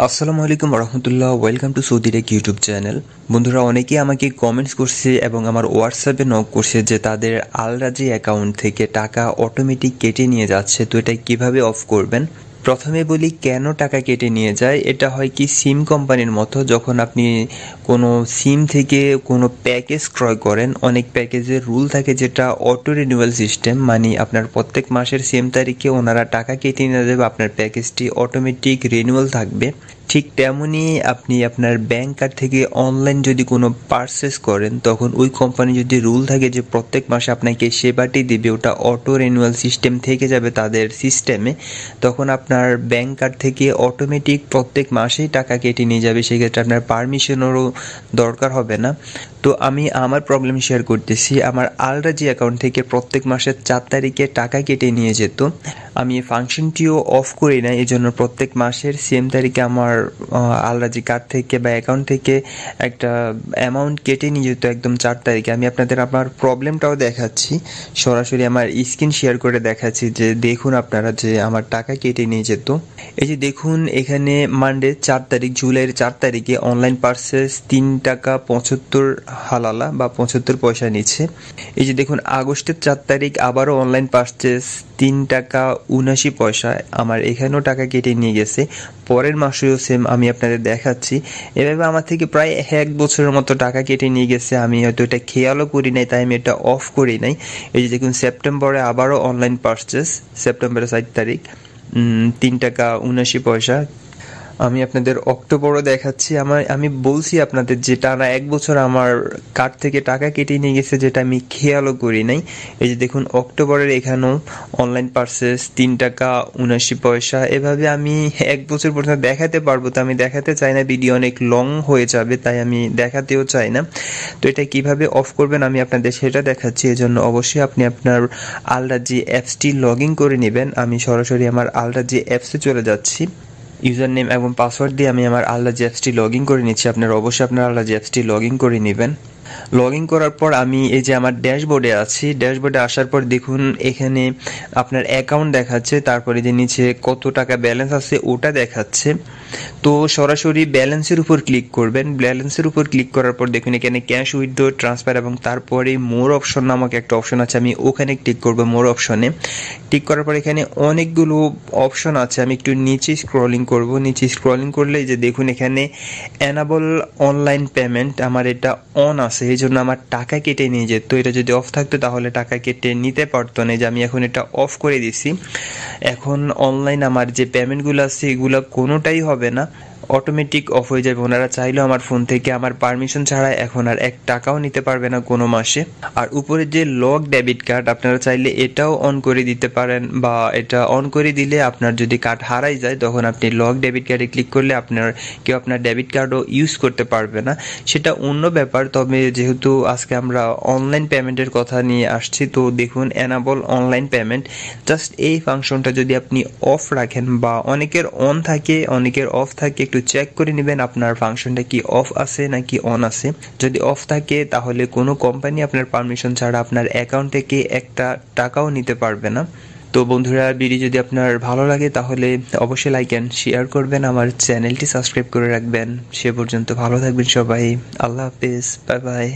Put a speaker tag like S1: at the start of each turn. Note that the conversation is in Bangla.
S1: আসসালামু আলাইকুম রহমতুল্লাহ। Welcome to Saudi tech YouTube channel. বন্ধুরা, অনেকেই আমাকে কমেন্টস করছে এবং আমার হোয়াটসঅ্যাপে নক করছে যে তাদের আল রাজি অ্যাকাউন্ট থেকে টাকা অটোমেটিক কেটে নিয়ে যাচ্ছে, তো এটা কিভাবে অফ করবেন। প্রথমে বলি কেন টাকা কেটে নিয়ে যায়। এটা হয় কি সিম কোম্পানির মতো, যখন আপনি কোনো সিম থেকে কোনো প্যাকেজ ক্রয় করেন, অনেক প্যাকেজের রুল থাকে যেটা অটো রিনিউয়াল সিস্টেম, মানে আপনার প্রত্যেক মাসের সেম তারিখে ওনারা টাকা কেটে নিয়ে যাবে, আপনার প্যাকেজটি অটোমেটিক রিনিউয়াল থাকবে। ঠিক তেমনই আপনি আপনার ব্যাংক কার্ড থেকে অনলাইন যদি কোনো পারচেস করেন, তখন ওই কোম্পানি যদি রুল থাকে যে প্রত্যেক মাসে আপনাকে সেবাটি দিবে, ওটা অটো রিনিউয়াল সিস্টেম থেকে যাবে তাদের সিস্টেমে, তখন আপনার ব্যাংক কার্ড থেকে অটোমেটিক প্রত্যেক মাসেই টাকা কেটে নিয়ে যাবে। সেক্ষেত্রে আপনার পারমিশনেরও দরকার হবে না। তো আমি আমার প্রবলেম শেয়ার করতেছি। আমার আল রাজি অ্যাকাউন্ট থেকে প্রত্যেক মাসের 4 তারিখে টাকা কেটে নিয়ে যেত। আমি এই ফাংশনটিও অফ করি না, এই জন্য প্রত্যেক মাসের সেম তারিখে আমার আল রাজি কার্ড থেকে বা অ্যাকাউন্ট থেকে একটা অ্যামাউন্ট কেটে নিয়ে যেত একদম 4 তারিখে। আমি আপনাদের আমার প্রবলেমটাও দেখাচ্ছি, সরাসরি আমার স্ক্রিন শেয়ার করে দেখাচ্ছি যে দেখুন আপনারা যে আমার টাকা কেটে নিয়ে যেত। এই যে দেখুন, এখানে মানডে 4 তারিখ, জুলাইয়ের 4 তারিখে অনলাইন পারচেস 3 টাকা 75 হালালা বা 75 পয়সা নিচ্ছে। এই যে দেখুন, আগস্টের 4 তারিখ আবারও অনলাইন পারচেস 3 টাকা 79 পয়সা, আমার এখানেও টাকা কেটে নিয়ে গেছে। পরের মাসেও সেম আমি আপনাদের দেখাচ্ছি। এভাবে আমার থেকে প্রায় 1 বছরের মতো টাকা কেটে নিয়ে গেছে। আমি হয়তো এটা খেয়ালও করি নাই, তাই আমি এটা অফ করি নাই। এই যে দেখুন, সেপ্টেম্বরে আবারও অনলাইন পারচেস, সেপ্টেম্বরের 4 তারিখ 3 টাকা 79 পয়সা। আমি আপনাদের অক্টোবরও দেখাচ্ছি। আমি বলছি আপনাদের যে টানা 1 বছর আমার কার্ড থেকে টাকা কেটে নিয়ে গেছে, যেটা আমি খেয়ালও করি নাই। এই যে দেখুন, অক্টোবরের এখানেও অনলাইন পারচেস 3 টাকা 79 পয়সা। এভাবে আমি 1 বছর পর্যন্ত দেখাতে পারবো, তো আমি দেখাতে চাই না, ভিডিও অনেক লং হয়ে যাবে, তাই আমি দেখাতেও চাই না। তো এটা কিভাবে অফ করবেন আমি আপনাদের সেটা দেখাচ্ছি। এজন্য অবশ্যই আপনি আপনার আল রাজি অ্যাপসটি লগ ইন করে নেবেন। আমি সরাসরি আমার আল রাজি অ্যাপসে চলে যাচ্ছি। ইউজার নেম এবং পাসওয়ার্ড দিয়ে আমি আমার আল রাজি অ্যাপসটি লগ ইন করে নিচ্ছি। আপনারা অবশ্যই আপনার আল রাজি অ্যাপসটি লগ ইন করে নেবেন। লগ ইন করার পর আমি এই যে আমার ড্যাশবোর্ডে আছি, ড্যাশবোর্ডে আসার পর দেখুন এখানে আপনার অ্যাকাউন্ট দেখাচ্ছে, তারপরে যে নিচে কত টাকা ব্যালেন্স আছে ওটা দেখাচ্ছে। তো সরাসরি ব্যালেন্সের উপর ক্লিক করবেন। ব্যালেন্সের উপর ক্লিক করার পর দেখুন এখানে ক্যাশ উইথড্র, ট্রান্সফার এবং তারপরে মোর অপশন নামক একটা অপশন আছে, আমি ওখানে ক্লিক করবো। মোর অপশনে ক্লিক করার পর এখানে অনেকগুলো অপশন আছে, আমি একটু নিচে স্ক্রলিং করব। নিচে স্ক্রলিং করলে যে দেখুন এখানে এনাবল অনলাইন পেমেন্ট, আমার এটা অন আছে, এই জন্য আমার টাকা কেটে নিয়ে যেত। এটা যদি অফ থাকতো তাহলে টাকা কেটে নিতে পারতো না। যে আমি এখন এটা অফ করে দিছি। এখন অনলাইন আমার যে পেমেন্টগুলো আছে এগুলো কোনোটাই হবে না, অটোমেটিক অফ হয়ে যাবে। ওনারা চাইলেও আমার ফোন থেকে আমার পারমিশন ছাড়া এখন আর 1 টাকাও নিতে পারবে না কোনো মাসে। আর উপরে যে লক ডেবিট কার্ড, আপনারা চাইলে এটাও অন করে দিতে পারেন, বা এটা অন করে দিলে আপনার যদি কার্ড হারাই যায় তখন আপনি লক ডেবিট কার্ডে ক্লিক করলে কেউ আপনার ডেবিট কার্ডও ইউজ করতে পারবে না, সেটা অন্য ব্যাপার। তবে যেহেতু আজকে আমরা অনলাইন পেমেন্টের কথা নিয়ে আসছি, তো দেখুন এনাবল অনলাইন পেমেন্ট, জাস্ট এই ফাংশনটা যদি আপনি অফ রাখেন, বা অনেকের অন থাকে অনেকের অফ থাকে, একটু চেক করে নেবেন আপনার ফাংশনটা কি অফ আছে নাকি অন আছে। যদি অফ থাকে তাহলে কোনো কোম্পানি আপনার পারমিশন ছাড়া আপনার অ্যাকাউন্ট থেকে 1 টাকাও নিতে পারবে না। তো বন্ধুরা, ভিডিও যদি আপনার ভালো লাগে তাহলে অবশ্যই লাইক এন্ড শেয়ার করবেন, আমার চ্যানেলটি সাবস্ক্রাইব করে রাখবেন। সে পর্যন্ত ভালো থাকবেন সবাই। আল্লাহ হাফেজ, বাই বাই।